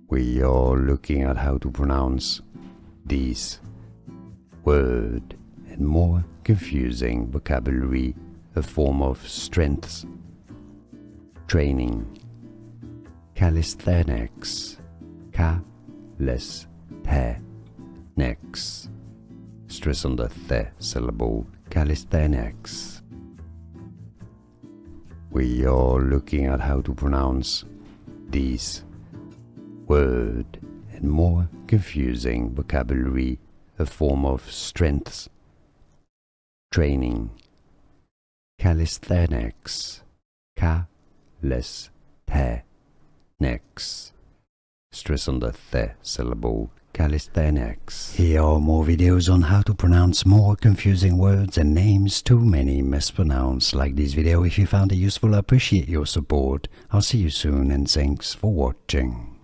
We are looking at how to pronounce these word and more confusing vocabulary, a form of strength training. Calisthenics. Calisthenics. Stress on the th syllable. Calisthenics. We are looking at how to pronounce these word and more confusing vocabulary, a form of strength training. Calisthenics. Calisthenics. Stress on the th syllable. Calisthenics. Here are more videos on how to pronounce more confusing words and names too many mispronounced. Like this video if you found it useful. I appreciate your support. I'll see you soon and thanks for watching.